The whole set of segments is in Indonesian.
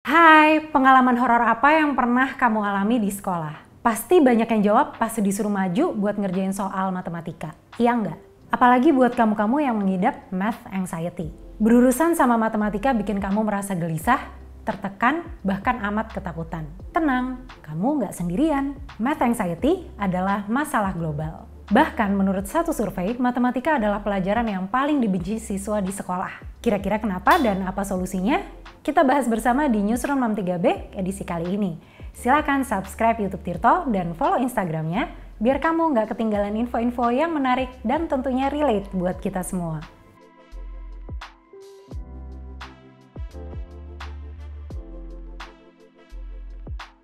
Hai, pengalaman horor apa yang pernah kamu alami di sekolah? Pasti banyak yang jawab pas disuruh maju buat ngerjain soal matematika. Iya nggak? Apalagi buat kamu-kamu yang mengidap math anxiety. Berurusan sama matematika bikin kamu merasa gelisah, tertekan, bahkan amat ketakutan. Tenang, kamu nggak sendirian. Math anxiety adalah masalah global. Bahkan menurut satu survei, matematika adalah pelajaran yang paling dibenci siswa di sekolah. Kira-kira kenapa dan apa solusinya? Kita bahas bersama di Newsroom 63B edisi kali ini. Silakan subscribe YouTube Tirto dan follow Instagramnya biar kamu nggak ketinggalan info-info yang menarik dan tentunya relate buat kita semua.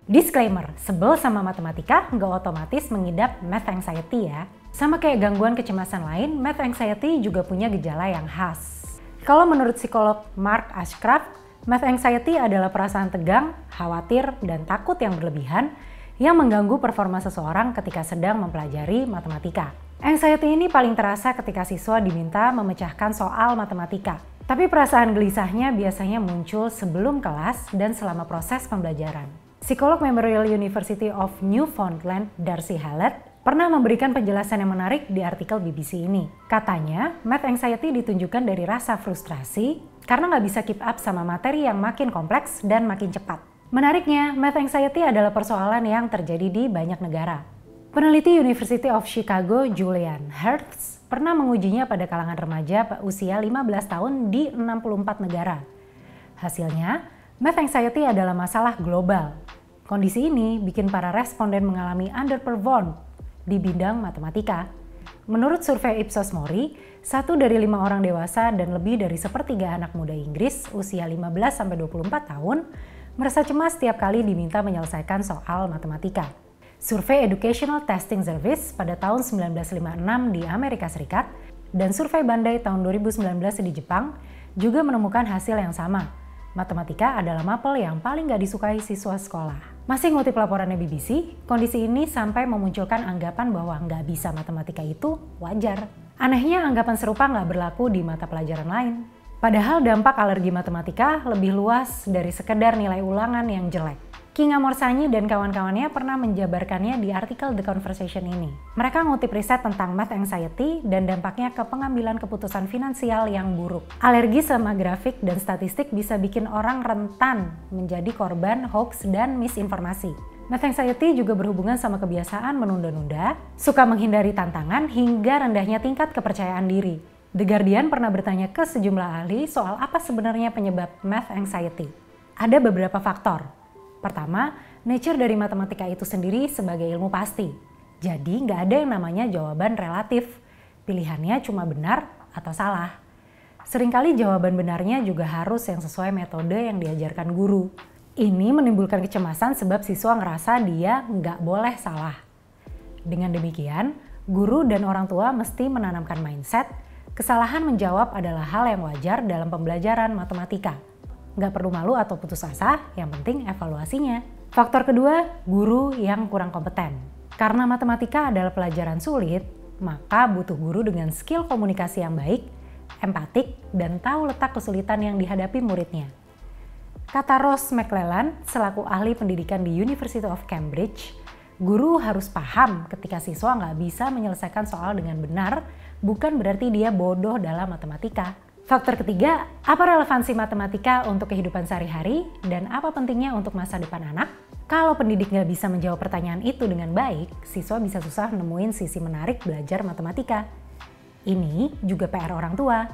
Disclaimer, sebel sama matematika nggak otomatis mengidap math anxiety ya. Sama kayak gangguan kecemasan lain, math anxiety juga punya gejala yang khas. Kalau menurut psikolog Mark Ashcraft, math anxiety adalah perasaan tegang, khawatir, dan takut yang berlebihan yang mengganggu performa seseorang ketika sedang mempelajari matematika. Anxiety ini paling terasa ketika siswa diminta memecahkan soal matematika. Tapi perasaan gelisahnya biasanya muncul sebelum kelas dan selama proses pembelajaran. Psikolog Memorial University of Newfoundland, Darcy Hallett, pernah memberikan penjelasan yang menarik di artikel BBC ini. Katanya, math anxiety ditunjukkan dari rasa frustrasi karena nggak bisa keep up sama materi yang makin kompleks dan makin cepat. Menariknya, math anxiety adalah persoalan yang terjadi di banyak negara. Peneliti University of Chicago, Julian Hertz, pernah mengujinya pada kalangan remaja usia 15 tahun di 64 negara. Hasilnya, math anxiety adalah masalah global. Kondisi ini bikin para responden mengalami underperform di bidang matematika. Menurut survei Ipsos Mori, 1 dari 5 orang dewasa dan lebih dari sepertiga anak muda Inggris usia 15-24 tahun merasa cemas setiap kali diminta menyelesaikan soal matematika. Survei Educational Testing Service pada tahun 1956 di Amerika Serikat dan survei Bandai tahun 2019 di Jepang juga menemukan hasil yang sama. Matematika adalah mapel yang paling gak disukai siswa sekolah. Masih ngutip laporannya BBC, kondisi ini sampai memunculkan anggapan bahwa nggak bisa matematika itu wajar. Anehnya anggapan serupa nggak berlaku di mata pelajaran lain. Padahal dampak alergi matematika lebih luas dari sekedar nilai ulangan yang jelek. Kinga Morsani dan kawan-kawannya pernah menjabarkannya di artikel The Conversation ini. Mereka ngutip riset tentang math anxiety dan dampaknya ke pengambilan keputusan finansial yang buruk. Alergi sama grafik dan statistik bisa bikin orang rentan menjadi korban hoax dan misinformasi. Math anxiety juga berhubungan sama kebiasaan menunda-nunda, suka menghindari tantangan, hingga rendahnya tingkat kepercayaan diri. The Guardian pernah bertanya ke sejumlah ahli soal apa sebenarnya penyebab math anxiety. Ada beberapa faktor. Pertama, nature dari matematika itu sendiri sebagai ilmu pasti. Jadi nggak ada yang namanya jawaban relatif. Pilihannya cuma benar atau salah. Seringkali jawaban benarnya juga harus yang sesuai metode yang diajarkan guru. Ini menimbulkan kecemasan sebab siswa ngerasa dia nggak boleh salah. Dengan demikian, guru dan orang tua mesti menanamkan mindset kesalahan menjawab adalah hal yang wajar dalam pembelajaran matematika. Nggak perlu malu atau putus asa, yang penting evaluasinya. Faktor kedua, guru yang kurang kompeten. Karena matematika adalah pelajaran sulit, maka butuh guru dengan skill komunikasi yang baik, empatik, dan tahu letak kesulitan yang dihadapi muridnya. Kata Ross McClellan, selaku ahli pendidikan di University of Cambridge, guru harus paham ketika siswa nggak bisa menyelesaikan soal dengan benar, bukan berarti dia bodoh dalam matematika. Faktor ketiga, apa relevansi matematika untuk kehidupan sehari-hari dan apa pentingnya untuk masa depan anak? Kalau pendidik nggak bisa menjawab pertanyaan itu dengan baik, siswa bisa susah nemuin sisi menarik belajar matematika. Ini juga PR orang tua.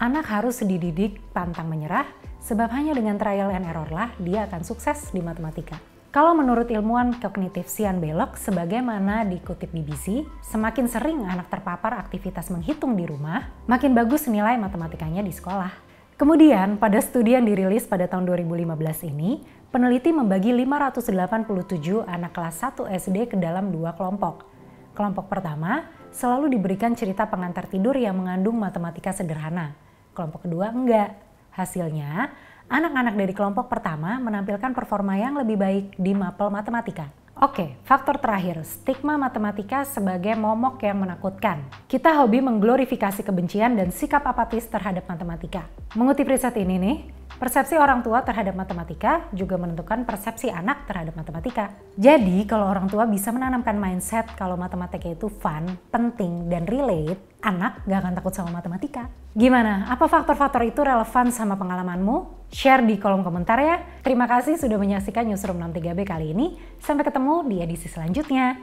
Anak harus dididik pantang menyerah, sebab hanya dengan trial and error lah dia akan sukses di matematika. Kalau menurut ilmuwan kognitif Sian Belok, sebagaimana dikutip BBC, semakin sering anak terpapar aktivitas menghitung di rumah, makin bagus nilai matematikanya di sekolah. Kemudian, pada studi yang dirilis pada tahun 2015 ini, peneliti membagi 587 anak kelas 1 SD ke dalam 2 kelompok. Kelompok pertama selalu diberikan cerita pengantar tidur yang mengandung matematika sederhana. Kelompok kedua enggak. Hasilnya, anak-anak dari kelompok pertama menampilkan performa yang lebih baik di mapel matematika. Oke, faktor terakhir, stigma matematika sebagai momok yang menakutkan. Kita hobi mengglorifikasi kebencian dan sikap apatis terhadap matematika. Mengutip riset ini nih, Persepsi orang tua terhadap matematika juga menentukan persepsi anak terhadap matematika. Jadi kalau orang tua bisa menanamkan mindset kalau matematika itu fun, penting, dan relate, anak gak akan takut sama matematika. Gimana? Apa faktor-faktor itu relevan sama pengalamanmu? Share di kolom komentar ya. Terima kasih sudah menyaksikan Newsroom 63B kali ini. Sampai ketemu di edisi selanjutnya.